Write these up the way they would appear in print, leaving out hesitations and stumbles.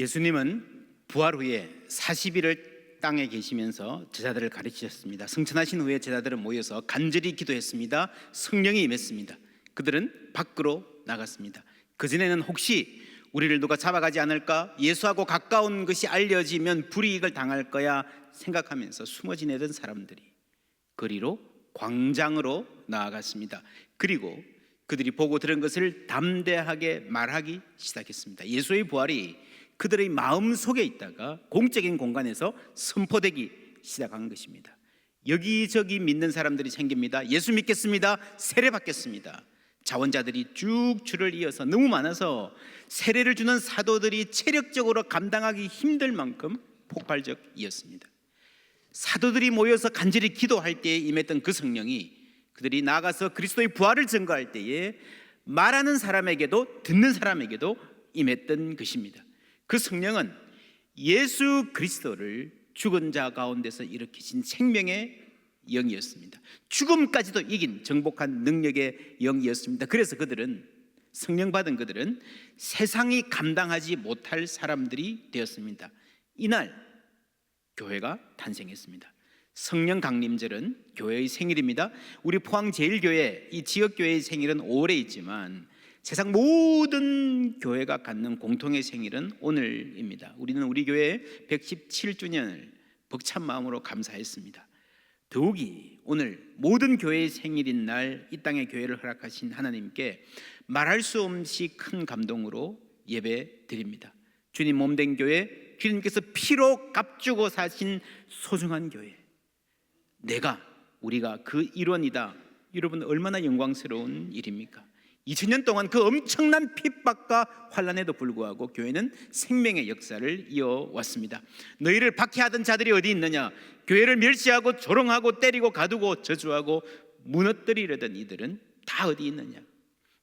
예수님은 부활 후에 40일을 땅에 계시면서 제자들을 가르치셨습니다. 승천하신 후에 제자들은 모여서 간절히 기도했습니다. 성령이 임했습니다. 그들은 밖으로 나갔습니다. 그전에는 혹시 우리를 누가 잡아가지 않을까, 예수하고 가까운 것이 알려지면 불이익을 당할 거야 생각하면서 숨어 지내던 사람들이 거리로, 광장으로 나아갔습니다. 그리고 그들이 보고 들은 것을 담대하게 말하기 시작했습니다. 예수의 부활이 그들의 마음속에 있다가 공적인 공간에서 선포되기 시작한 것입니다. 여기저기 믿는 사람들이 생깁니다. 예수 믿겠습니다, 세례 받겠습니다. 자원자들이 쭉 줄을 이어서 너무 많아서 세례를 주는 사도들이 체력적으로 감당하기 힘들 만큼 폭발적이었습니다. 사도들이 모여서 간절히 기도할 때에 임했던 그 성령이 그들이 나가서 그리스도의 부활을 증거할 때에 말하는 사람에게도 듣는 사람에게도 임했던 것입니다. 그 성령은 예수 그리스도를 죽은 자 가운데서 일으키신 생명의 영이었습니다. 죽음까지도 이긴 정복한 능력의 영이었습니다. 그래서 그들은, 성령 받은 그들은 세상이 감당하지 못할 사람들이 되었습니다. 이날 교회가 탄생했습니다. 성령 강림절은 교회의 생일입니다. 우리 포항제일교회, 이 지역교회의 생일은 5월에 있지만 세상 모든 교회가 갖는 공통의 생일은 오늘입니다. 우리는 우리 교회 117주년을 벅찬 마음으로 감사했습니다. 더욱이 오늘 모든 교회의 생일인 날 이 땅에 교회를 허락하신 하나님께 말할 수 없이 큰 감동으로 예배 드립니다. 주님 몸된 교회, 주님께서 피로 값주고 사신 소중한 교회, 우리가 그 일원이다. 여러분, 얼마나 영광스러운 일입니까? 2000년 동안 그 엄청난 핍박과 환난에도 불구하고 교회는 생명의 역사를 이어왔습니다. 너희를 박해하던 자들이 어디 있느냐? 교회를 멸시하고 조롱하고 때리고 가두고 저주하고 무너뜨리려던 이들은 다 어디 있느냐?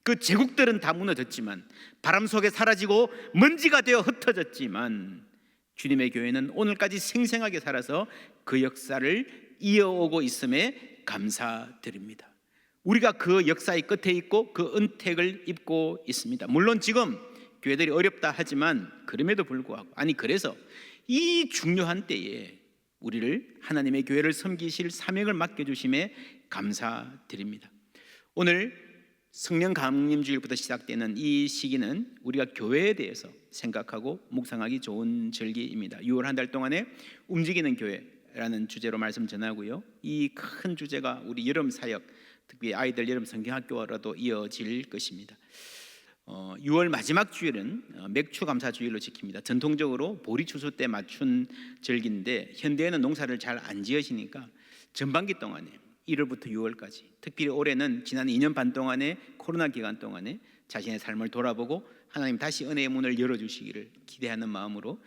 그 제국들은 다 무너졌지만, 바람 속에 사라지고 먼지가 되어 흩어졌지만, 주님의 교회는 오늘까지 생생하게 살아서 그 역사를 이어오고 있음에 감사드립니다. 우리가 그 역사의 끝에 있고 그 은택을 입고 있습니다. 물론 지금 교회들이 어렵다 하지만 그럼에도 불구하고, 그래서 이 중요한 때에 우리를, 하나님의 교회를 섬기실 사명을 맡겨주심에 감사드립니다. 오늘 성령 강림주일부터 시작되는 이 시기는 우리가 교회에 대해서 생각하고 묵상하기 좋은 절기입니다. 6월 한 달 동안에 움직이는 교회라는 주제로 말씀 전하고요, 이 큰 주제가 우리 여름 사역, 특히 아이들 여름 성경학교라도 이어질 것입니다. 6월 마지막 주일은 맥추 감사 주일로 지킵니다. 전통적으로 보리 추수 때 맞춘 절기인데 현대에는 농사를 잘 안 지으시니까 전반기 동안에 1월부터 6월까지, 특별히 올해는 지난 2년 반 동안의 코로나 기간 동안에 자신의 삶을 돌아보고 하나님 다시 은혜의 문을 열어주시기를 기대하는 마음으로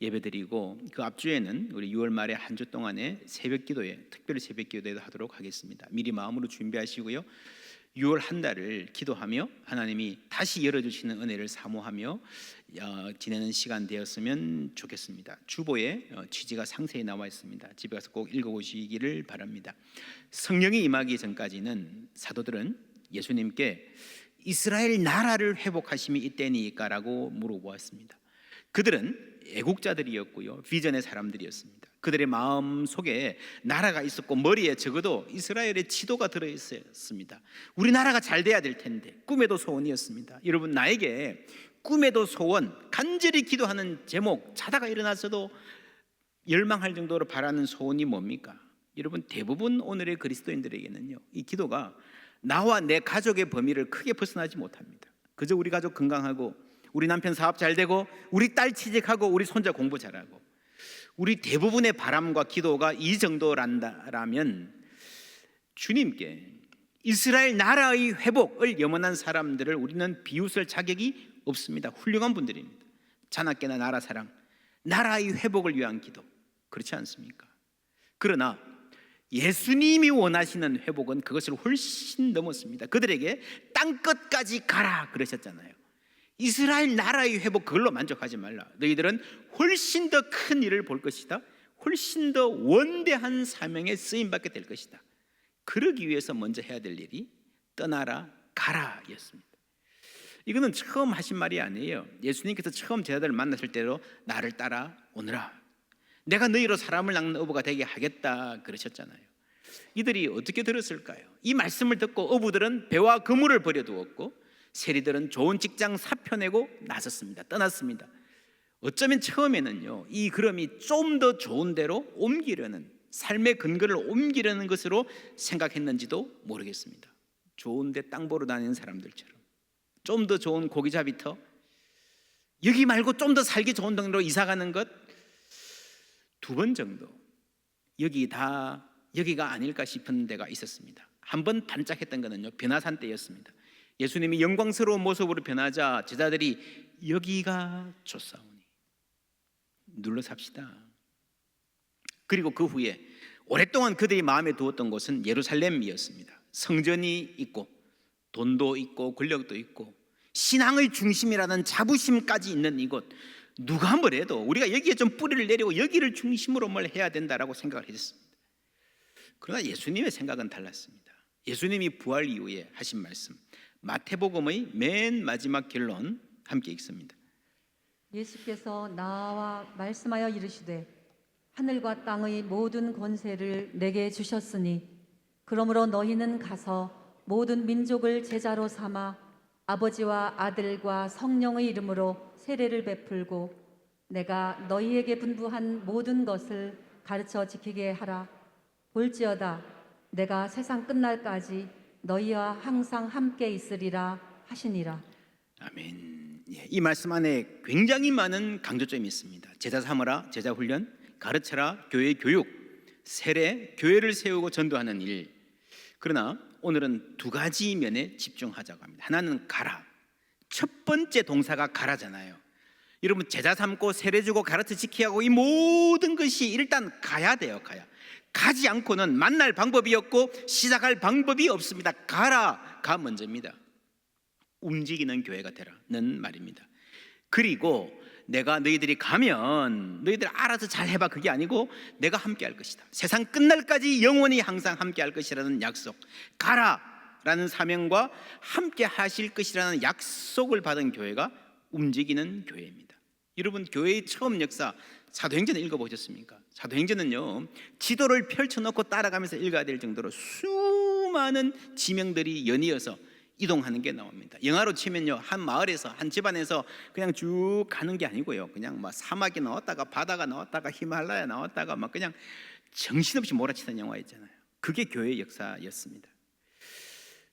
예배드리고, 그 앞주에는 우리 6월 말에 한 주 동안에 새벽기도회, 특별히 새벽기도회도 하도록 하겠습니다. 미리 마음으로 준비하시고요, 6월 한 달을 기도하며 하나님이 다시 열어주시는 은혜를 사모하며 지내는 시간 되었으면 좋겠습니다. 주보에 취지가 상세히 나와 있습니다. 집에 가서 꼭 읽어보시기를 바랍니다. 성령이 임하기 전까지는 사도들은 예수님께 이스라엘 나라를 회복하심이 이때니까 라고 물어보았습니다. 그들은 애국자들이었고요, 비전의 사람들이었습니다. 그들의 마음 속에 나라가 있었고 머리에 적어도 이스라엘의 지도가 들어있었습니다. 우리나라가 잘 돼야 될 텐데, 꿈에도 소원이었습니다. 여러분, 나에게 꿈에도 소원, 간절히 기도하는 제목, 자다가 일어나서도 열망할 정도로 바라는 소원이 뭡니까? 여러분, 대부분 오늘의 그리스도인들에게는요, 이 기도가 나와 내 가족의 범위를 크게 벗어나지 못합니다. 그저 우리 가족 건강하고, 우리 남편 사업 잘 되고, 우리 딸 취직하고, 우리 손자 공부 잘하고, 우리 대부분의 바람과 기도가 이 정도라면 주님께 이스라엘 나라의 회복을 염원한 사람들을 우리는 비웃을 자격이 없습니다. 훌륭한 분들입니다. 자나깨나 나라 사랑, 나라의 회복을 위한 기도, 그렇지 않습니까? 그러나 예수님이 원하시는 회복은 그것을 훨씬 넘었습니다. 그들에게 땅끝까지 가라 그러셨잖아요. 이스라엘 나라의 회복, 그걸로 만족하지 말라. 너희들은 훨씬 더 큰 일을 볼 것이다. 훨씬 더 원대한 사명에 쓰임받게 될 것이다. 그러기 위해서 먼저 해야 될 일이 떠나라 가라 였습니다. 이거는 처음 하신 말이 아니에요. 예수님께서 처음 제자들을 만났을 때로 나를 따라오너라, 내가 너희로 사람을 낚는 어부가 되게 하겠다 그러셨잖아요. 이들이 어떻게 들었을까요? 이 말씀을 듣고 어부들은 배와 그물을 버려두었고 세리들은 좋은 직장 사표내고 나섰습니다. 떠났습니다. 어쩌면 처음에는요, 이 그럼이 좀 더 좋은 데로 옮기려는, 삶의 근거를 옮기려는 것으로 생각했는지도 모르겠습니다. 좋은 데 땅 보러 다니는 사람들처럼 좀 더 좋은 고기잡이터, 여기 말고 좀 더 살기 좋은 동네로 이사가는 것, 2번 정도 여기가 아닐까 싶은 데가 있었습니다. 한 번 반짝했던 것은요, 변화산 때였습니다. 예수님이 영광스러운 모습으로 변하자 제자들이 여기가 좋사오니 눌러 삽시다. 그리고 그 후에 오랫동안 그들이 마음에 두었던 곳은 예루살렘이었습니다. 성전이 있고 돈도 있고 권력도 있고 신앙의 중심이라는 자부심까지 있는 이곳, 누가 뭐래도 우리가 여기에 좀 뿌리를 내리고 여기를 중심으로 뭘 해야 된다라고 생각을 했습니다. 그러나 예수님의 생각은 달랐습니다. 예수님이 부활 이후에 하신 말씀, 마태복음의 맨 마지막 결론 함께 읽습니다. 예수께서 나와 말씀하여 이르시되 하늘과 땅의 모든 권세를 내게 주셨으니 그러므로 너희는 가서 모든 민족을 제자로 삼아 아버지와 아들과 성령의 이름으로 세례를 베풀고 내가 너희에게 분부한 모든 것을 가르쳐 지키게 하라. 볼지어다 내가 세상 끝날까지 너희와 항상 함께 있으리라 하시니라. 아멘. 이 말씀 안에 굉장히 많은 강조점이 있습니다. 제자 삼으라, 제자 훈련, 가르쳐라, 교회 교육, 세례, 교회를 세우고 전도하는 일. 그러나 오늘은 2가지 면에 집중하자고 합니다. 하나는 가라. 첫 번째 동사가 가라잖아요. 여러분, 제자 삼고 세례 주고 가르쳐 지키게 하고 이 모든 것이 일단 가야 돼요. 가지 않고는 만날 방법이 없고 시작할 방법이 없습니다. 가라가 먼저입니다. 움직이는 교회가 되라는 말입니다. 그리고 내가 너희들이 가면 너희들 알아서 잘 해봐, 그게 아니고 내가 함께 할 것이다. 세상 끝날까지 영원히 항상 함께 할 것이라는 약속, 가라라는 사명과 함께 하실 것이라는 약속을 받은 교회가 움직이는 교회입니다. 여러분, 교회의 처음 역사 사도행전을 읽어보셨습니까? 사도행전은요, 지도를 펼쳐놓고 따라가면서 읽어야 될 정도로 수많은 지명들이 연이어서 이동하는 게 나옵니다. 영화로 치면요, 한 마을에서 한 집안에서 그냥 쭉 가는 게 아니고요, 그냥 막 사막이 나왔다가 바다가 나왔다가 히말라야 나왔다가 막 그냥 정신없이 몰아치는 영화 있잖아요. 그게 교회의 역사였습니다.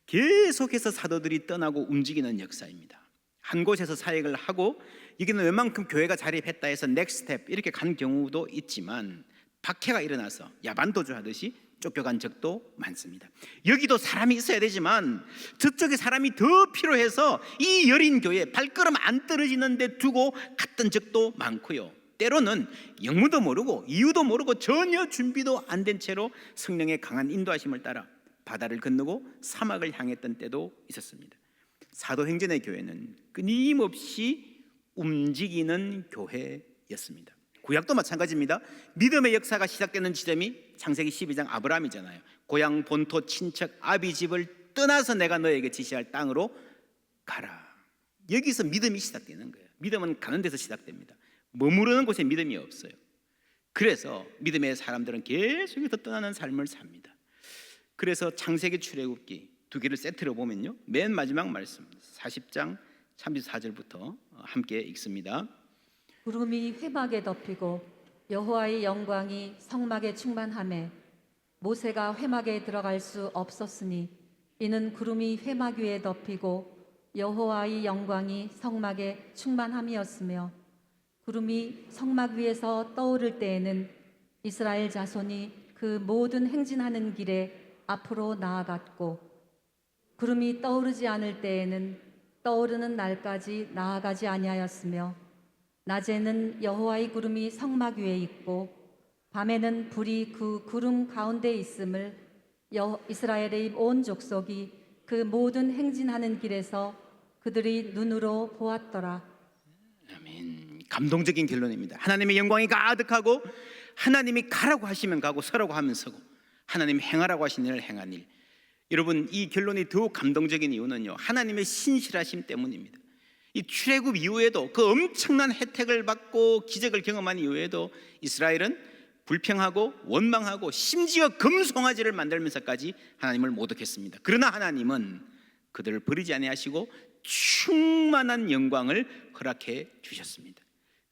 계속해서 사도들이 떠나고 움직이는 역사입니다. 한 곳에서 사역을 하고 여기는 웬만큼 교회가 자립했다 해서 넥스트 스텝 이렇게 간 경우도 있지만 박해가 일어나서 야반도주 하듯이 쫓겨간 적도 많습니다. 여기도 사람이 있어야 되지만 저쪽에 사람이 더 필요해서 이 여린 교회 발걸음 안 떨어지는 데 두고 갔던 적도 많고요, 때로는 영문도 모르고 이유도 모르고 전혀 준비도 안 된 채로 성령의 강한 인도하심을 따라 바다를 건너고 사막을 향했던 때도 있었습니다. 사도행전의 교회는 끊임없이 움직이는 교회였습니다. 구약도 마찬가지입니다. 믿음의 역사가 시작되는 지점이 창세기 12장 아브라함이잖아요. 고향 본토 친척 아비 집을 떠나서 내가 너에게 지시할 땅으로 가라. 여기서 믿음이 시작되는 거예요. 믿음은 가는 데서 시작됩니다. 머무르는 곳에 믿음이 없어요. 그래서 믿음의 사람들은 계속해서 떠나는 삶을 삽니다. 그래서 창세기 출애굽기 2개를 세트로 보면요, 맨 마지막 말씀 40장 34절부터 함께 읽습니다. 구름이 회막에 덮이고 여호와의 영광이 성막에 충만하매 모세가 회막에 들어갈 수 없었으니 이는 구름이 회막 위에 덮이고 여호와의 영광이 성막에 충만함이었으며 구름이 성막 위에서 떠오를 때에는 이스라엘 자손이 그 모든 행진하는 길에 앞으로 나아갔고 구름이 떠오르지 않을 때에는 떠오르는 날까지 나아가지 아니하였으며 낮에는 여호와의 구름이 성막 위에 있고 밤에는 불이 그 구름 가운데 있음을 이스라엘의 온 족속이 그 모든 행진하는 길에서 그들이 눈으로 보았더라. 아멘. 감동적인 결론입니다. 하나님의 영광이 가득하고 하나님이 가라고 하시면 가고 서라고 하면 서고 하나님이 행하라고 하신 일을 행한 일. 여러분, 이 결론이 더욱 감동적인 이유는요, 하나님의 신실하심 때문입니다. 이 출애굽 이후에도 그 엄청난 혜택을 받고 기적을 경험한 이후에도 이스라엘은 불평하고 원망하고 심지어 금송아지를 만들면서까지 하나님을 모독했습니다. 그러나 하나님은 그들을 버리지 아니하시고 충만한 영광을 허락해 주셨습니다.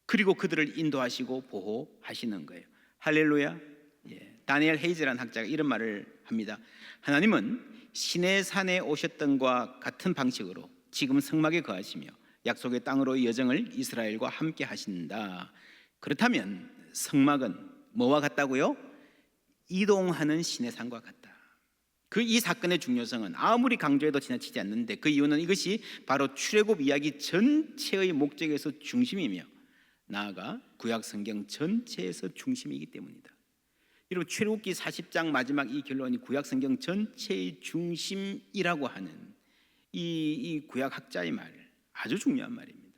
그리고 그들을 인도하시고 보호하시는 거예요. 할렐루야. 다니엘 헤이즈라는 학자가 이런 말을 합니다. 하나님은 시내산에 오셨던 것과 같은 방식으로 지금 성막에 거하시며 약속의 땅으로의 여정을 이스라엘과 함께 하신다. 그렇다면 성막은 뭐와 같다고요? 이동하는 시내산과 같다. 이 사건의 중요성은 아무리 강조해도 지나치지 않는데, 그 이유는 이것이 바로 출애굽 이야기 전체의 목적에서 중심이며 나아가 구약 성경 전체에서 중심이기 때문이다. 여러분, 출애굽기 40장 마지막 이 결론이 구약 성경 전체의 중심이라고 하는 이 구약 학자의 말, 아주 중요한 말입니다.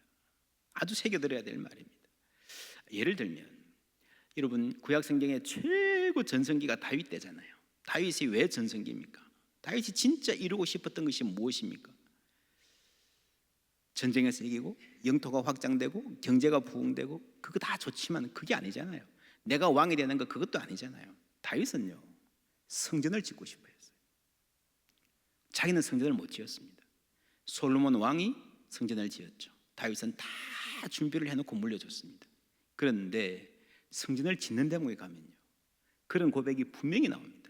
아주 새겨들어야 될 말입니다. 예를 들면 여러분, 구약 성경의 최고 전성기가 다윗 때잖아요. 다윗이 왜 전성기입니까? 다윗이 진짜 이루고 싶었던 것이 무엇입니까? 전쟁에서 이기고 영토가 확장되고 경제가 부흥되고, 그거 다 좋지만 그게 아니잖아요. 내가 왕이 되는 거 그것도 아니잖아요. 다윗은요, 성전을 짓고 싶어 했어요. 자기는 성전을 못 지었습니다. 솔로몬 왕이 성전을 지었죠. 다윗은 다 준비를 해놓고 물려줬습니다. 그런데 성전을 짓는 대목에 가면요, 그런 고백이 분명히 나옵니다.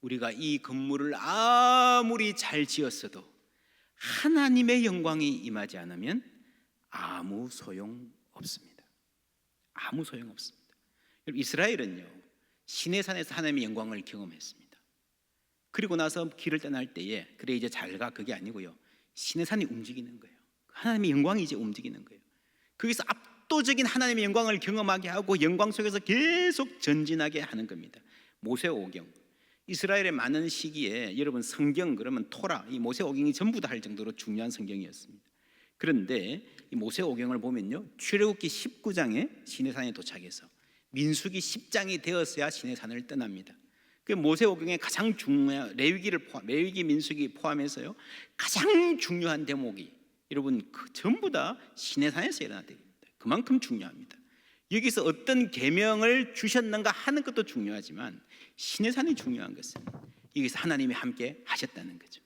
우리가 이 건물을 아무리 잘 지었어도 하나님의 영광이 임하지 않으면 아무 소용 없습니다. 아무 소용 없습니다. 이스라엘은요, 시내산에서 하나님의 영광을 경험했습니다. 그리고 나서 길을 떠날 때에 그래 이제 잘 가, 그게 아니고요, 시내산이 움직이는 거예요. 하나님의 영광이 이제 움직이는 거예요. 거기서 압도적인 하나님의 영광을 경험하게 하고 영광 속에서 계속 전진하게 하는 겁니다. 모세오경, 이스라엘의 많은 시기에 여러분 성경 그러면 토라, 이 모세오경이 전부 다 할 정도로 중요한 성경이었습니다. 그런데 이 모세오경을 보면요, 출애굽기 19장에 시내산에 도착해서 민수기 10장이 되었어야 시내산을 떠납니다. 그 모세오경의 가장 중요한 레위기 민수기 포함해서요, 가장 중요한 대목이 여러분 전부 다 시내산에서 일어나게 됩니다. 그만큼 중요합니다. 여기서 어떤 계명을 주셨는가 하는 것도 중요하지만 시내산이 중요한 것은 여기서 하나님이 함께 하셨다는 거죠.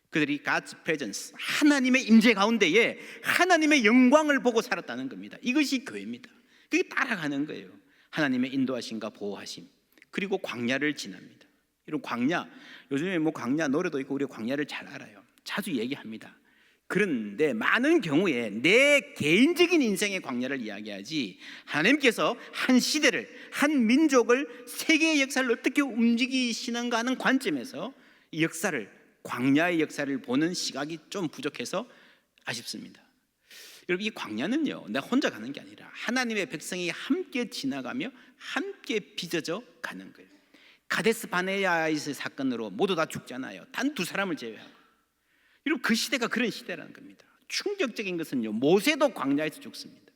그들이 God's presence, 하나님의 임재 가운데에 하나님의 영광을 보고 살았다는 겁니다. 이것이 교회입니다. 그게 따라가는 거예요. 하나님의 인도하심과 보호하심, 그리고 광야를 지납니다. 이런 광야, 요즘에 뭐 광야 노래도 있고 우리 광야를 잘 알아요. 자주 얘기합니다. 그런데 많은 경우에 내 개인적인 인생의 광야를 이야기하지, 하나님께서 한 시대를, 한 민족을, 세계의 역사를 어떻게 움직이시는가 하는 관점에서 이 역사를, 광야의 역사를 보는 시각이 좀 부족해서 아쉽습니다. 여러분, 이 광야는요, 내가 혼자 가는 게 아니라 하나님의 백성이 함께 지나가며 함께 빚어져 가는 거예요. 가데스 바네아에서의 사건으로 모두 다 죽잖아요. 단 2사람을 제외하고. 여러분, 그 시대가 그런 시대라는 겁니다. 충격적인 것은요, 모세도 광야에서 죽습니다.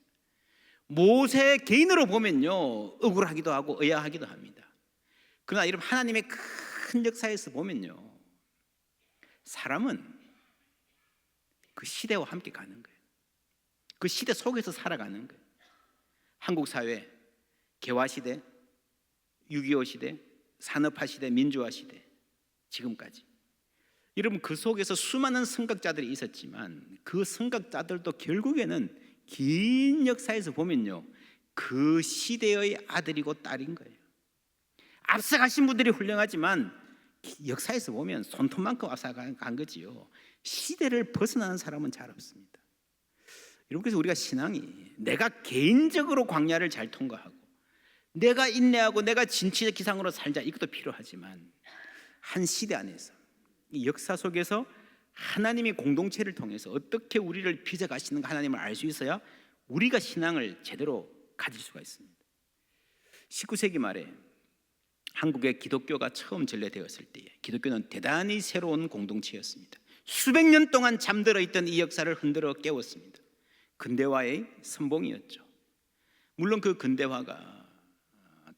모세 개인으로 보면요, 억울하기도 하고 의아하기도 합니다. 그러나 여러분, 하나님의 큰 역사에서 보면요, 사람은 그 시대와 함께 가는 거예요. 그 시대 속에서 살아가는 거예요. 한국 사회, 개화 시대, 6.25 시대, 산업화 시대, 민주화 시대, 지금까지 여러분, 그 속에서 수많은 선각자들이 있었지만 그 선각자들도 결국에는 긴 역사에서 보면요, 그 시대의 아들이고 딸인 거예요. 앞서가신 분들이 훌륭하지만 역사에서 보면 손톱만큼 앞서간 거지요. 시대를 벗어나는 사람은 잘 없습니다. 여러분, 그래서 우리가 신앙이 내가 개인적으로 광야를 잘 통과하고 내가 인내하고 내가 진취기상으로 살자, 이것도 필요하지만 한 시대 안에서 이 역사 속에서 하나님이 공동체를 통해서 어떻게 우리를 빚어가시는가 하나님을 알 수 있어야 우리가 신앙을 제대로 가질 수가 있습니다. 19세기 말에 한국에 기독교가 처음 전래되었을 때에 기독교는 대단히 새로운 공동체였습니다. 수백 년 동안 잠들어 있던 이 역사를 흔들어 깨웠습니다. 근대화의 선봉이었죠. 물론 그 근대화가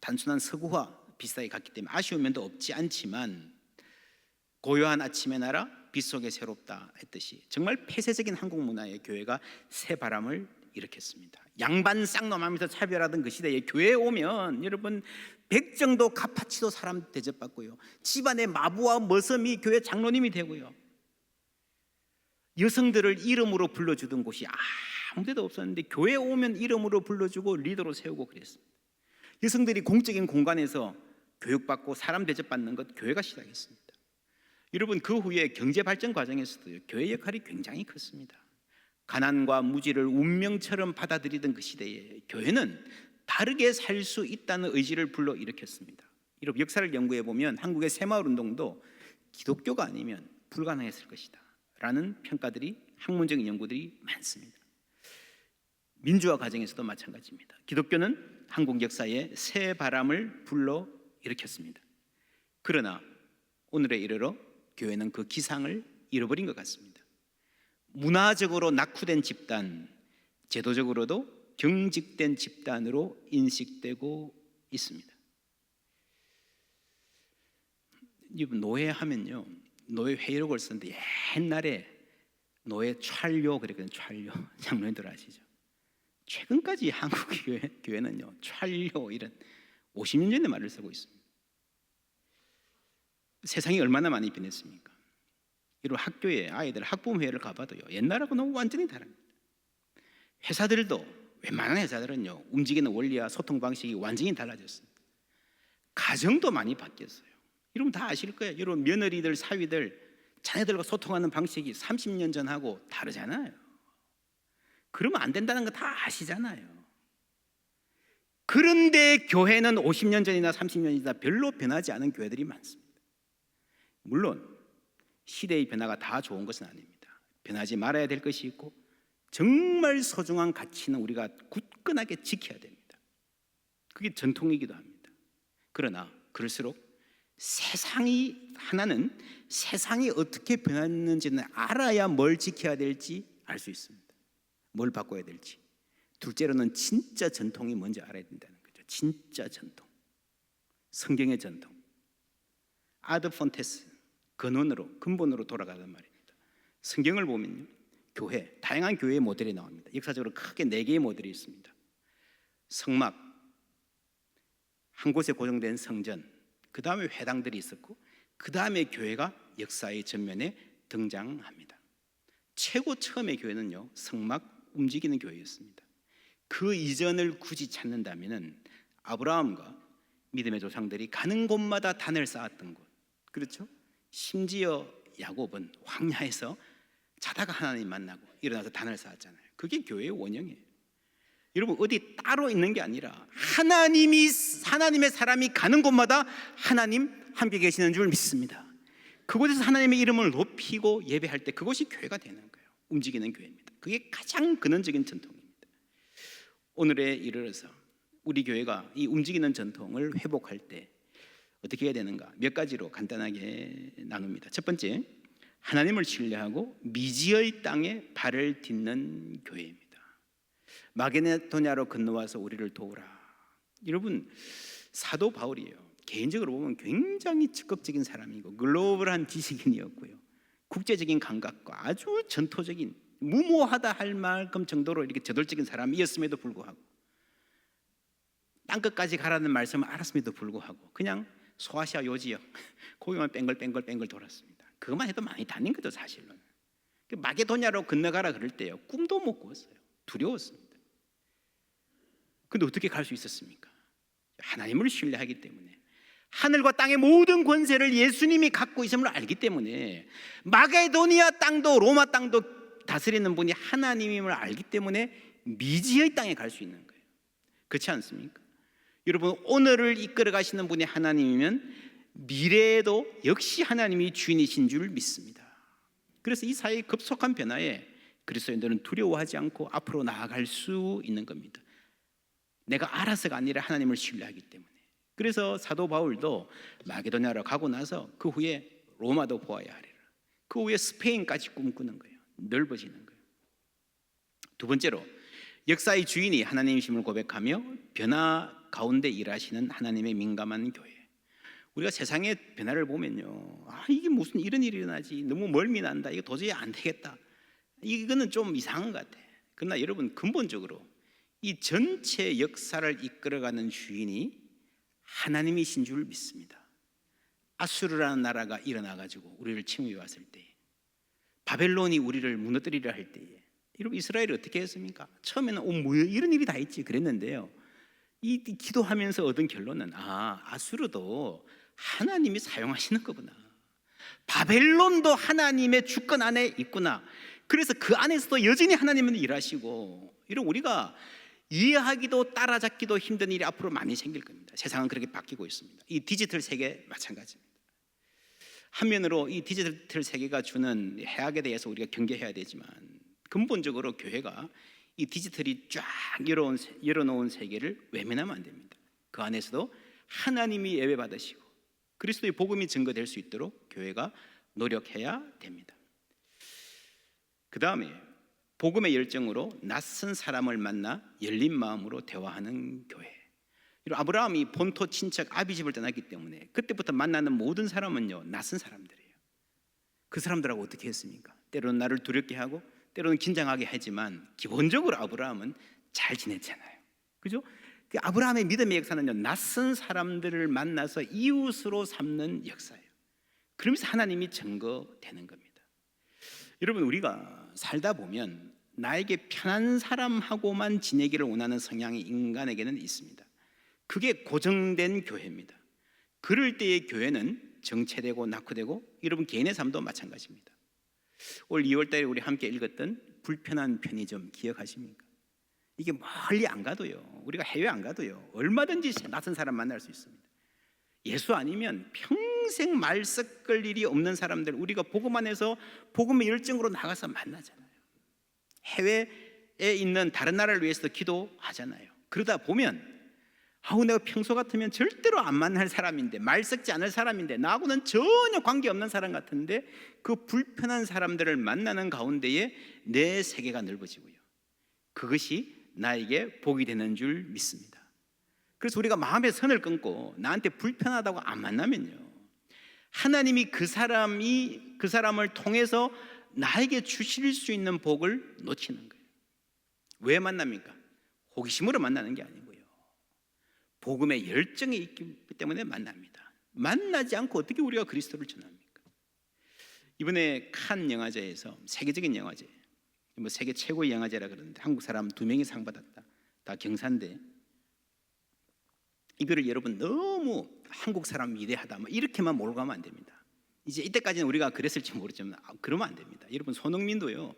단순한 서구화 비슷하게 갔기 때문에 아쉬운 면도 없지 않지만 고요한 아침의 나라, 빗속에 새롭다 했듯이 정말 폐쇄적인 한국 문화의 교회가 새 바람을 일으켰습니다. 양반 쌍놈하면서 차별하던 그 시대에 교회에 오면 여러분 백정도 가파치도 사람 대접받고요, 집안의 마부와 머슴이 교회 장로님이 되고요, 여성들을 이름으로 불러주던 곳이 아무 데도 없었는데 교회에 오면 이름으로 불러주고 리더로 세우고 그랬습니다. 여성들이 공적인 공간에서 교육받고 사람 대접받는 것 교회가 시작했습니다. 여러분 그 후에 경제 발전 과정에서도 교회 역할이 굉장히 컸습니다. 가난과 무지를 운명처럼 받아들이던 그 시대에 교회는 다르게 살 수 있다는 의지를 불러일으켰습니다. 여러분 역사를 연구해 보면 한국의 새마을 운동도 기독교가 아니면 불가능했을 것이다 라는 평가들이, 학문적인 연구들이 많습니다. 민주화 과정에서도 마찬가지입니다. 기독교는 한국 역사에 새 바람을 불러일으켰습니다. 그러나 오늘에 이르러 교회는 그 기상을 잃어버린 것 같습니다. 문화적으로 낙후된 집단, 제도적으로도 경직된 집단으로 인식되고 있습니다. 노예하면요, 노예 회의록을 쓰는데 옛날에 노예 찰요 그랬거든요. 찰요, 장로님들 아시죠? 최근까지 한국 교회는요 찰요 이런 50년 전의 말을 쓰고 있습니다. 세상이 얼마나 많이 변했습니까? 이런 학교에 아이들 학부모회를 가봐도요 옛날하고 너무 완전히 다릅니다. 회사들도 웬만한 회사들은요 움직이는 원리와 소통 방식이 완전히 달라졌습니다. 가정도 많이 바뀌었어요. 여러분 다 아실 거예요. 여러분 며느리들, 사위들, 자녀들과 소통하는 방식이 30년 전하고 다르잖아요. 그러면 안 된다는 거 다 아시잖아요. 그런데 교회는 50년 전이나 30년 전이나 별로 변하지 않은 교회들이 많습니다. 물론 시대의 변화가 다 좋은 것은 아닙니다. 변하지 말아야 될 것이 있고 정말 소중한 가치는 우리가 굳건하게 지켜야 됩니다. 그게 전통이기도 합니다. 그러나 그럴수록 하나는 세상이 어떻게 변했는지는 알아야 뭘 지켜야 될지 알 수 있습니다. 뭘 바꿔야 될지. 둘째로는 진짜 전통이 뭔지 알아야 된다는 거죠. 진짜 전통, 성경의 전통, 아드 폰테스, 근본으로 돌아가는 말입니다. 성경을 보면요 교회, 다양한 교회의 모델이 나옵니다. 역사적으로 크게 4개의 모델이 있습니다. 성막, 한 곳에 고정된 성전, 그 다음에 회당들이 있었고 그 다음에 교회가 역사의 전면에 등장합니다. 최고 처음의 교회는요 성막, 움직이는 교회였습니다. 그 이전을 굳이 찾는다면 아브라함과 믿음의 조상들이 가는 곳마다 단을 쌓았던 곳, 그렇죠? 심지어 야곱은 황야에서 자다가 하나님 만나고 일어나서 단을 쌓았잖아요. 그게 교회의 원형이에요. 여러분 어디 따로 있는 게 아니라 하나님의 사람이 가는 곳마다 하나님 함께 계시는 줄 믿습니다. 그곳에서 하나님의 이름을 높이고 예배할 때 그것이 교회가 되는 거예요. 움직이는 교회입니다. 그게 가장 근원적인 전통입니다. 오늘에 이르러서 우리 교회가 이 움직이는 전통을 회복할 때 어떻게 해야 되는가 몇 가지로 간단하게 나눕니다. 첫 번째, 하나님을 신뢰하고 미지의 땅에 발을 딛는 교회입니다. 마게도냐로 건너와서 우리를 도우라. 여러분 사도 바울이에요. 개인적으로 보면 굉장히 적극적인 사람이고 글로벌한 지식인이었고요, 국제적인 감각과 아주 전토적인 무모하다 할 만큼 정도로 이렇게 저돌적인 사람이었음에도 불구하고 땅끝까지 가라는 말씀을 알았음에도 불구하고 그냥 소아시아 요지역 거기만 뺑글뺑글 돌았습니다. 그것만 해도 많이 다닌 거죠 사실은. 마게도냐로 건너가라 그럴 때요 꿈도 못 꿨어요. 두려웠습니다. 근데 어떻게 갈 수 있었습니까? 하나님을 신뢰하기 때문에, 하늘과 땅의 모든 권세를 예수님이 갖고 있음을 알기 때문에, 마게도니아 땅도 로마 땅도 다스리는 분이 하나님임을 알기 때문에 미지의 땅에 갈 수 있는 거예요. 그렇지 않습니까? 여러분 오늘을 이끌어 가시는 분이 하나님이면 미래에도 역시 하나님이 주인이신 줄 믿습니다. 그래서 이 사회의 급속한 변화에 그리스도인들은 두려워하지 않고 앞으로 나아갈 수 있는 겁니다. 내가 알아서가 아니라 하나님을 신뢰하기 때문에. 그래서 사도 바울도 마게도냐로 가고 나서 그 후에 로마도 보아야 하리라. 그 후에 스페인까지 꿈꾸는 거예요. 넓어지는 거예요. 두 번째로, 역사의 주인이 하나님이심을 고백하며 변화 가운데 일하시는 하나님의 민감한 교회. 우리가 세상의 변화를 보면요, 이게 무슨 이런 일이 일어나지, 너무 멀미난다, 이거 도저히 안 되겠다, 이거는 좀 이상한 것 같아. 그러나 여러분, 근본적으로 이 전체 역사를 이끌어가는 주인이 하나님이신 줄 믿습니다. 아수르라는 나라가 일어나가지고 우리를 침입해 왔을 때, 바벨론이 우리를 무너뜨리려 할 때에, 여러분 이스라엘이 어떻게 했습니까? 처음에는 뭐 이런 일이 다 있지 그랬는데요, 이 기도하면서 얻은 결론은 아수르도 하나님이 사용하시는 거구나, 바벨론도 하나님의 주권 안에 있구나, 그래서 그 안에서도 여전히 하나님은 일하시고, 이런 우리가 이해하기도 따라잡기도 힘든 일이 앞으로 많이 생길 겁니다. 세상은 그렇게 바뀌고 있습니다. 이 디지털 세계 마찬가지입니다. 한면으로 이 디지털 세계가 주는 해악에 대해서 우리가 경계해야 되지만, 근본적으로 교회가 이 디지털이 쫙 열어놓은 세계를 외면하면 안 됩니다. 그 안에서도 하나님이 예배받으시고 그리스도의 복음이 증거될 수 있도록 교회가 노력해야 됩니다. 그 다음에 복음의 열정으로 낯선 사람을 만나 열린 마음으로 대화하는 교회. 아브라함이 본토 친척 아비집을 떠났기 때문에 그때부터 만나는 모든 사람은요, 낯선 사람들이에요. 그 사람들하고 어떻게 했습니까? 때로는 나를 두렵게 하고 때로는 긴장하게 하지만 기본적으로 아브라함은 잘 지냈잖아요. 그죠? 그 아브라함의 믿음의 역사는요, 낯선 사람들을 만나서 이웃으로 삼는 역사예요. 그러면서 하나님이 증거되는 겁니다. 여러분, 우리가 살다 보면 나에게 편한 사람하고만 지내기를 원하는 성향이 인간에게는 있습니다. 그게 고정된 교회입니다. 그럴 때의 교회는 정체되고 낙후되고, 여러분 개인의 삶도 마찬가지입니다. 올 2월 달에 우리 함께 읽었던 불편한 편의점 기억하십니까? 이게 멀리 안 가도요, 우리가 해외 안 가도요, 얼마든지 낯선 사람 만날 수 있습니다. 예수 아니면 평생 말 섞을 일이 없는 사람들, 우리가 복음 안에서 복음의 열정으로 나가서 만나잖아요. 해외에 있는 다른 나라를 위해서도 기도하잖아요. 그러다 보면 내가 평소 같으면 절대로 안 만날 사람인데, 말 섞지 않을 사람인데, 나하고는 전혀 관계없는 사람 같은데, 그 불편한 사람들을 만나는 가운데에 내 세계가 넓어지고요, 그것이 나에게 복이 되는 줄 믿습니다. 그래서 우리가 마음의 선을 끊고 나한테 불편하다고 안 만나면요, 하나님이 그 사람을 통해서 나에게 주실 수 있는 복을 놓치는 거예요. 왜 만납니까? 호기심으로 만나는 게 아니고요, 복음의 열정이 있기 때문에 만납니다. 만나지 않고 어떻게 우리가 그리스도를 전합니까? 이번에 칸 영화제에서, 세계적인 영화제, 세계 최고의 영화제라 그러는데 한국 사람 2명이 상 받았다. 다 경사인데, 이거를 여러분 너무 한국 사람 위대하다 이렇게만 몰고 가면 안 됩니다. 이제 이때까지는 우리가 그랬을지 모르지만 그러면 안 됩니다. 여러분, 손흥민도요,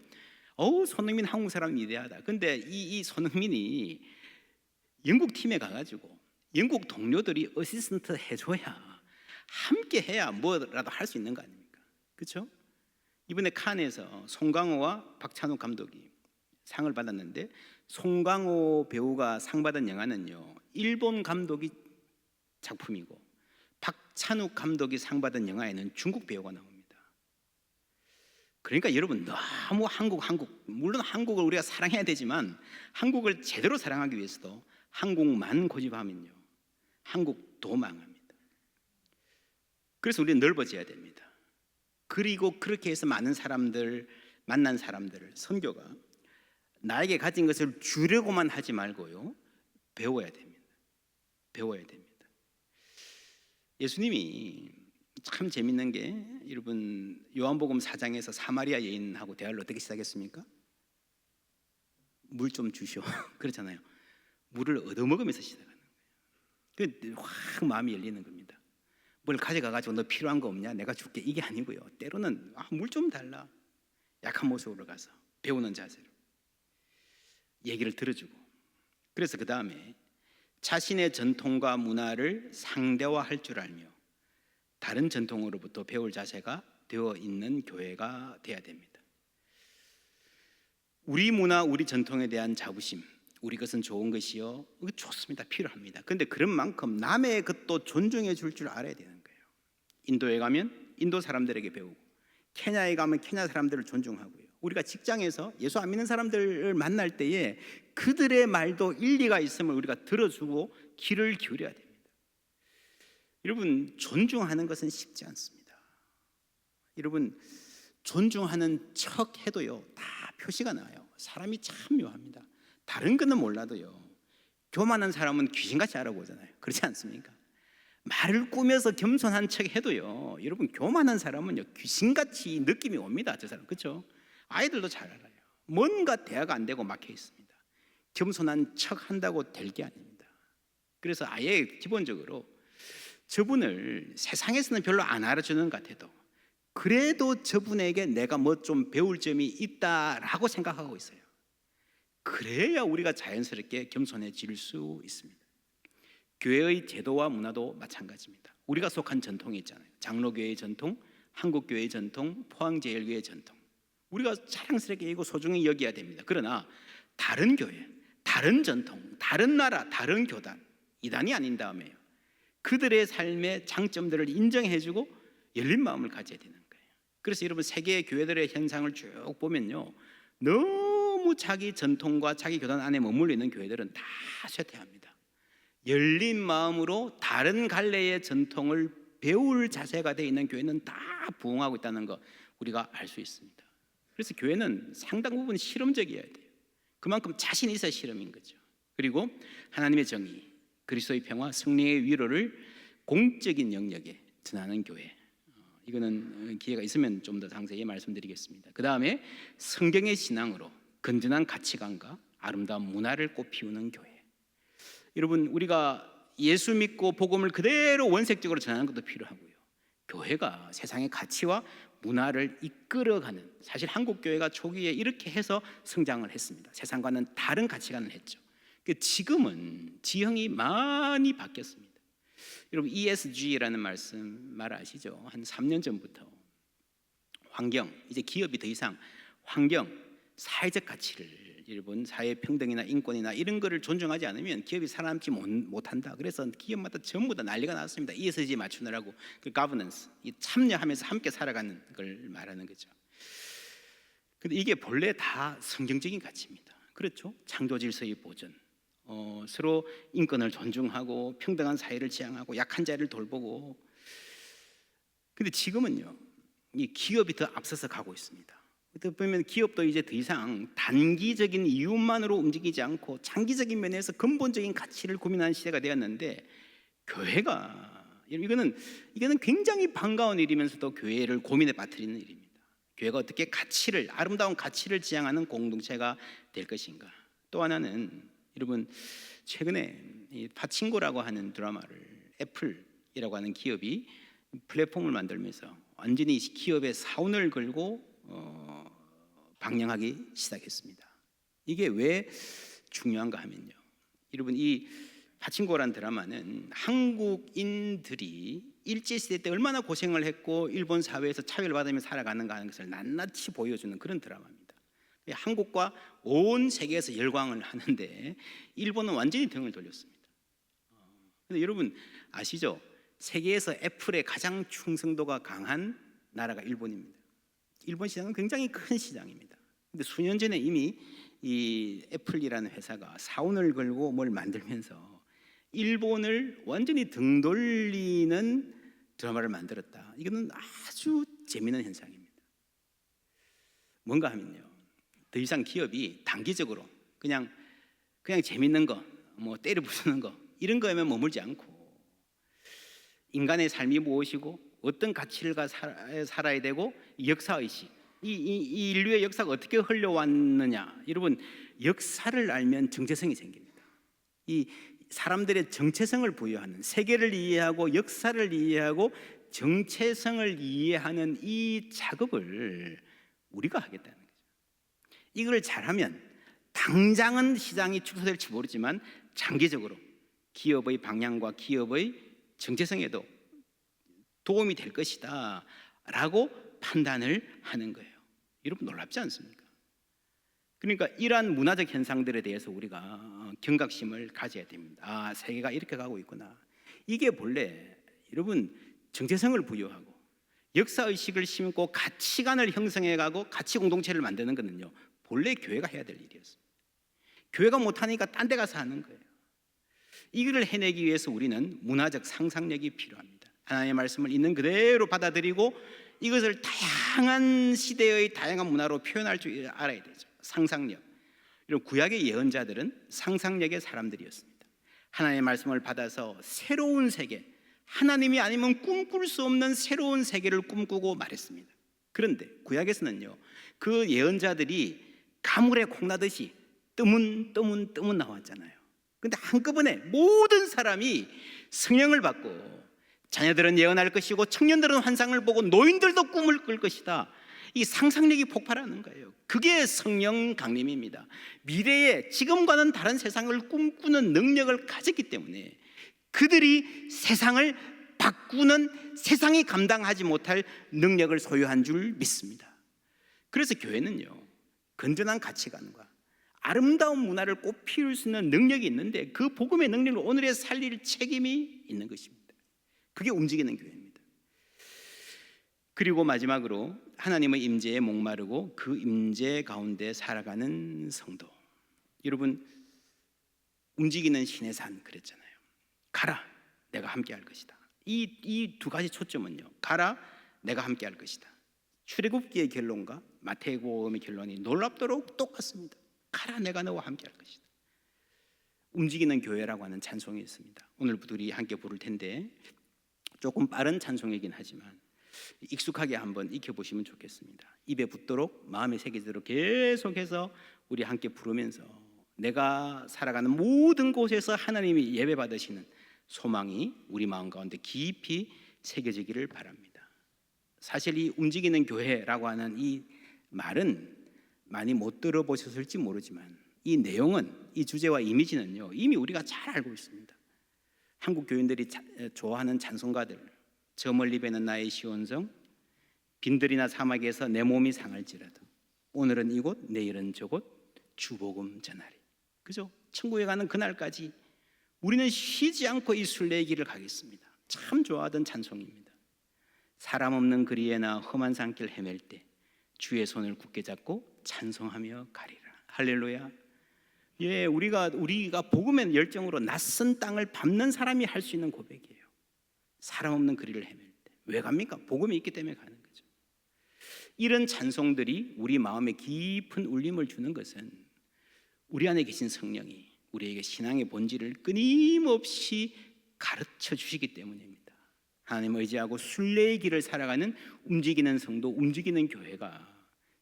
손흥민 한국 사람 위대하다. 근데 이 손흥민이 영국 팀에 가가지고 영국 동료들이 어시스턴트 해줘야, 함께 해야 뭐라도 할 수 있는 거 아닙니까? 그렇죠? 이번에 칸에서 송강호와 박찬욱 감독이 상을 받았는데, 송강호 배우가 상 받은 영화는요, 일본 감독이 작품이고, 박찬욱 감독이 상 받은 영화에는 중국 배우가 나옵니다. 그러니까 여러분, 너무 한국 물론 한국을 우리가 사랑해야 되지만, 한국을 제대로 사랑하기 위해서도 한국만 고집하면요, 한국도 망합니다. 그래서 우리는 넓어져야 됩니다. 그리고 그렇게 해서 만난 사람들을 선교가 나에게 가진 것을 주려고만 하지 말고요, 배워야 됩니다. 예수님이 참 재밌는 게, 여러분 요한복음 4장에서 사마리아 여인하고 대화를 어떻게 시작했습니까? 물 좀 주시오 그렇잖아요. 물을 얻어먹으면서 시작하는 거예요. 확 마음이 열리는 겁니다. 뭘 가져가가지고 너 필요한 거 없냐, 내가 줄게, 이게 아니고요, 때로는 물 좀 달라, 약한 모습으로 가서 배우는 자세로 얘기를 들어주고, 그래서 그 다음에 자신의 전통과 문화를 상대화할 줄 알며 다른 전통으로부터 배울 자세가 되어 있는 교회가 되어야 됩니다. 우리 문화, 우리 전통에 대한 자부심, 우리 것은 좋은 것이요, 좋습니다, 필요합니다. 그런데 그런 만큼 남의 것도 존중해 줄 알아야 되는 거예요. 인도에 가면 인도 사람들에게 배우고, 케냐에 가면 케냐 사람들을 존중하고요, 우리가 직장에서 예수 안 믿는 사람들을 만날 때에 그들의 말도 일리가 있음을 우리가 들어주고 귀를 기울여야 됩니다. 여러분, 존중하는 것은 쉽지 않습니다. 여러분, 존중하는 척 해도요, 다 표시가 나요. 사람이 참 묘합니다. 다른 거는 몰라도요, 교만한 사람은 귀신같이 알아보잖아요. 그렇지 않습니까? 말을 꾸며서 겸손한 척 해도요, 여러분, 교만한 사람은요, 귀신같이 느낌이 옵니다. 저 사람, 그렇죠? 아이들도 잘 알아요. 뭔가 대화가 안 되고 막혀 있습니다. 겸손한 척 한다고 될 게 아닙니다. 그래서 아예 기본적으로 저분을 세상에서는 별로 안 알아주는 것 같아도 그래도 저분에게 내가 뭐 좀 배울 점이 있다라고 생각하고 있어요. 그래야 우리가 자연스럽게 겸손해질 수 있습니다. 교회의 제도와 문화도 마찬가지입니다. 우리가 속한 전통이 있잖아요. 장로교회의 전통, 한국교회의 전통, 포항제일교회의 전통. 우리가 자랑스럽게 이거 소중히 여겨야 됩니다. 그러나 다른 교회, 다른 전통, 다른 나라, 다른 교단, 이단이 아닌 다음에요, 그들의 삶의 장점들을 인정해주고 열린 마음을 가져야 되는 거예요. 그래서 여러분, 세계 교회들의 현상을 쭉 보면요, 너무 자기 전통과 자기 교단 안에 머물러 있는 교회들은 다 쇠퇴합니다. 열린 마음으로 다른 갈래의 전통을 배울 자세가 되어 있는 교회는 다 부흥하고 있다는 거 우리가 알 수 있습니다. 그래서 교회는 상당 부분 실험적이어야 돼요. 그만큼 자신 있어야 실험인 거죠. 그리고 하나님의 정의, 그리스도의 평화, 승리의 위로를 공적인 영역에 전하는 교회. 이거는 기회가 있으면 좀 더 상세히 말씀드리겠습니다. 그 다음에 성경의 신앙으로 건전한 가치관과 아름다운 문화를 꽃피우는 교회. 여러분, 우리가 예수 믿고 복음을 그대로 원색적으로 전하는 것도 필요하고요, 교회가 세상의 가치와 문화를 이끌어가는, 사실 한국 교회가 초기에 이렇게 해서 성장을 했습니다. 세상과는 다른 가치관을 했죠. 지금은 지형이 많이 바뀌었습니다. 여러분, ESG라는 말 아시죠? 한 3년 전부터 환경, 이제 기업이 더 이상 환경, 사회적 가치를, 여러분, 사회 평등이나 인권이나 이런 거를 존중하지 않으면 기업이 살아남지 못한다. 그래서 기업마다 전부 다 난리가 났습니다. ESG 맞추느라고. 그 governance, 이 참여하면서 함께 살아가는 걸 말하는 거죠. 근데 이게 본래 다 성경적인 가치입니다. 그렇죠? 창조 질서의 보존, 서로 인권을 존중하고 평등한 사회를 지향하고 약한 자를 돌보고. 근데 지금은요, 이 기업이 더 앞서서 가고 있습니다. 보면 기업도 이제 더 이상 단기적인 이윤만으로 움직이지 않고 장기적인 면에서 근본적인 가치를 고민하는 시대가 되었는데, 교회가, 이거는 굉장히 반가운 일이면서도 교회를 고민에 빠뜨리는 일입니다. 교회가 어떻게 가치를, 아름다운 가치를 지향하는 공동체가 될 것인가. 또 하나는, 여러분, 최근에 이 파친코라고 하는 드라마를 애플이라고 하는 기업이 플랫폼을 만들면서 완전히 기업의 사운을 걸고 방영하기 시작했습니다. 이게 왜 중요한가 하면요, 여러분, 이 파친코라는 드라마는 한국인들이 일제시대 때 얼마나 고생을 했고 일본 사회에서 차별받으며 살아가는가 하는 것을 낱낱이 보여주는 그런 드라마입니다. 한국과 온 세계에서 열광을 하는데 일본은 완전히 등을 돌렸습니다. 근데 여러분 아시죠? 세계에서 애플에 가장 충성도가 강한 나라가 일본입니다. 일본 시장은 굉장히 큰 시장입니다. 근데 수년 전에 이미 이 애플이라는 회사가 사운을 걸고 뭘 만들면서 일본을 완전히 등 돌리는 드라마를 만들었다. 이거는 아주 재미있는 현상입니다. 뭔가 하면요, 더 이상 기업이 단기적으로 그냥 재밌는 거, 뭐 때려 부수는 거, 이런 거에만 머물지 않고 인간의 삶이 무엇이고 어떤 가치를 살아야 되고 역사의식, 이 인류의 역사가 어떻게 흘러왔느냐. 여러분, 역사를 알면 정체성이 생깁니다. 이 사람들의 정체성을 부여하는, 세계를 이해하고 역사를 이해하고 정체성을 이해하는 이 작업을 우리가 하겠다는 거죠. 이걸 잘하면 당장은 시장이 축소될지 모르지만 장기적으로 기업의 방향과 기업의 정체성에도 도움이 될 것이다 라고 판단을 하는 거예요. 여러분, 놀랍지 않습니까? 그러니까 이러한 문화적 현상들에 대해서 우리가 경각심을 가져야 됩니다. 아, 세계가 이렇게 가고 있구나. 이게 본래 여러분 정체성을 부여하고 역사의식을 심고 가치관을 형성해가고 가치 공동체를 만드는 것은요, 본래 교회가 해야 될 일이었습니다. 교회가 못하니까 딴 데 가서 하는 거예요. 이거를 해내기 위해서 우리는 문화적 상상력이 필요합니다. 하나님의 말씀을 있는 그대로 받아들이고 이것을 다양한 시대의 다양한 문화로 표현할 줄 알아야 되죠. 상상력. 이런 구약의 예언자들은 상상력의 사람들이었습니다. 하나님의 말씀을 받아서 새로운 세계, 하나님이 아니면 꿈꿀 수 없는 새로운 세계를 꿈꾸고 말했습니다. 그런데 구약에서는요, 그 예언자들이 가물에 콩나듯이 뜨문 나왔잖아요. 근데 한꺼번에 모든 사람이 성령을 받고 자녀들은 예언할 것이고 청년들은 환상을 보고 노인들도 꿈을 꿀 것이다. 이 상상력이 폭발하는 거예요. 그게 성령 강림입니다. 미래에 지금과는 다른 세상을 꿈꾸는 능력을 가졌기 때문에 그들이 세상을 바꾸는, 세상이 감당하지 못할 능력을 소유한 줄 믿습니다. 그래서 교회는요, 건전한 가치관과 아름다운 문화를 꽃 피울 수 있는 능력이 있는데 그 복음의 능력을 오늘에 살릴 책임이 있는 것입니다. 그게 움직이는 교회입니다. 그리고 마지막으로 하나님의 임재에 목마르고 그 임재 가운데 살아가는 성도. 여러분, 움직이는 신의 산 그랬잖아요. 가라, 내가 함께 할 것이다. 이 두 가지 초점은요, 가라, 내가 함께 할 것이다. 출애굽기의 결론과 마태복음의 결론이 놀랍도록 똑같습니다. 가라, 내가 너와 함께 할 것이다. 움직이는 교회라고 하는 찬송이 있습니다. 오늘부터 우리 함께 부를 텐데 조금 빠른 찬송이긴 하지만 익숙하게 한번 익혀보시면 좋겠습니다. 입에 붙도록 마음에 새기도록 계속해서 우리 함께 부르면서 내가 살아가는 모든 곳에서 하나님이 예배받으시는 소망이 우리 마음 가운데 깊이 새겨지기를 바랍니다. 사실 이 움직이는 교회라고 하는 이 말은 많이 못 들어보셨을지 모르지만 이 내용은, 이 주제와 이미지는요, 이미 우리가 잘 알고 있습니다. 한국 교인들이 좋아하는 찬송가들, 저 멀리 배는 나의 시온성, 빈들이나 사막에서 내 몸이 상할지라도 오늘은 이곳 내일은 저곳 주복음 전하리. 그죠? 천국에 가는 그날까지 우리는 쉬지 않고 이 순례의 길을 가겠습니다. 참 좋아하던 찬송입니다. 사람 없는 거리에나 험한 산길 헤맬 때 주의 손을 굳게 잡고 찬송하며 가리라. 할렐루야. 예, 우리가 복음의 열정으로 낯선 땅을 밟는 사람이 할 수 있는 고백이에요. 사람 없는 거리를 헤맬 때. 왜 갑니까? 복음이 있기 때문에 가는 거죠. 이런 찬송들이 우리 마음에 깊은 울림을 주는 것은 우리 안에 계신 성령이 우리에게 신앙의 본질을 끊임없이 가르쳐 주시기 때문입니다. 하나님 의지하고 순례의 길을 살아가는 움직이는 성도, 움직이는 교회가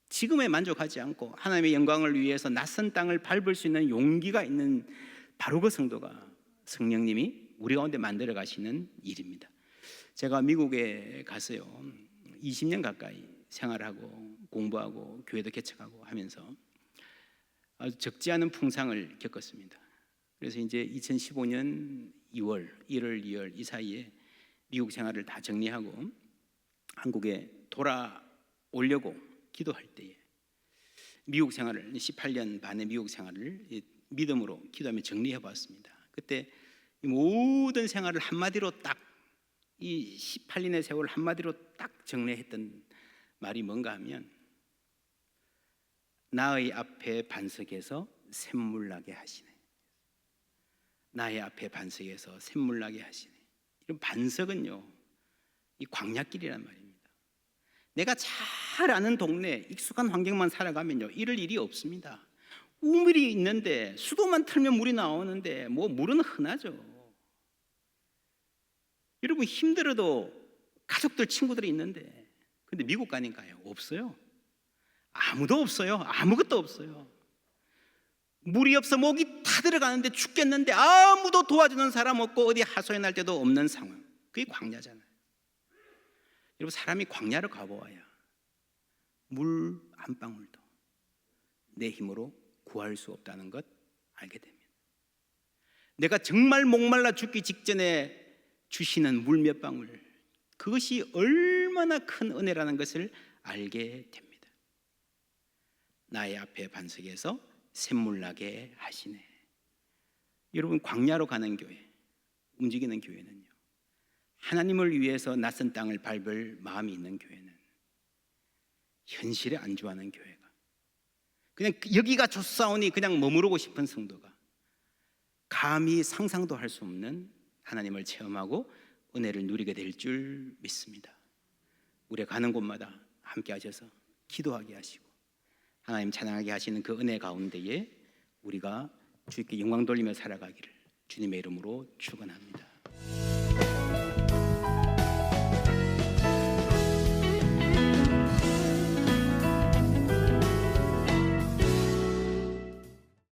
지금에 만족하지 않고 하나님의 영광을 위해서 낯선 땅을 밟을 수 있는 용기가 있는 바로 그 성도가 성령님이 우리 가운데 만들어 가시는 일입니다. 제가 미국에 가서요 20년 가까이 생활하고 공부하고 교회도 개척하고 하면서 아주 적지 않은 풍상을 겪었습니다. 그래서 이제 2015년 2월, 1월, 2월 이 사이에 미국 생활을 다 정리하고 한국에 돌아오려고 기도할 때에 미국 생활을 18년 반의 미국 생활을 믿음으로 기도하며 정리해 봤습니다. 그때 이 모든 생활을 한마디로 딱 이 18년의 세월을 한마디로 딱 정리했던 말이 뭔가 하면 나의 앞에 반석에서 샘물 나게 하시네. 나의 앞에 반석에서 샘물 나게 하시네. 이런 반석은요 이 광야길이란 말입니다. 내가 잘 아는 동네 익숙한 환경만 살아가면요 이럴 일이 없습니다. 우물이 있는데 수도만 틀면 물이 나오는데 뭐 물은 흔하죠. 여러분 힘들어도 가족들 친구들이 있는데 근데 미국 가니까요 없어요. 아무도 없어요. 아무것도 없어요. 물이 없어 목이 타들어가는데 죽겠는데 아무도 도와주는 사람 없고 어디 하소연할 때도 없는 상황. 그게 광야잖아요. 여러분 사람이 광야를 가보아야 물 한 방울도 내 힘으로 구할 수 없다는 것 알게 됩니다. 내가 정말 목말라 죽기 직전에 주시는 물 몇 방울, 그것이 얼마나 큰 은혜라는 것을 알게 됩니다. 나의 앞에 반석에서 샘물 나게 하시네. 여러분 광야로 가는 교회, 움직이는 교회는요 하나님을 위해서 낯선 땅을 밟을 마음이 있는 교회는 현실에 안주하는 교회가 그냥 여기가 좋사오니 그냥 머무르고 싶은 성도가 감히 상상도 할 수 없는 하나님을 체험하고 은혜를 누리게 될 줄 믿습니다. 우리가 가는 곳마다 함께 하셔서 기도하게 하시고 하나님 찬양하게 하시는 그 은혜 가운데에 우리가 주께 영광 돌리며 살아가기를 주님의 이름으로 축원합니다.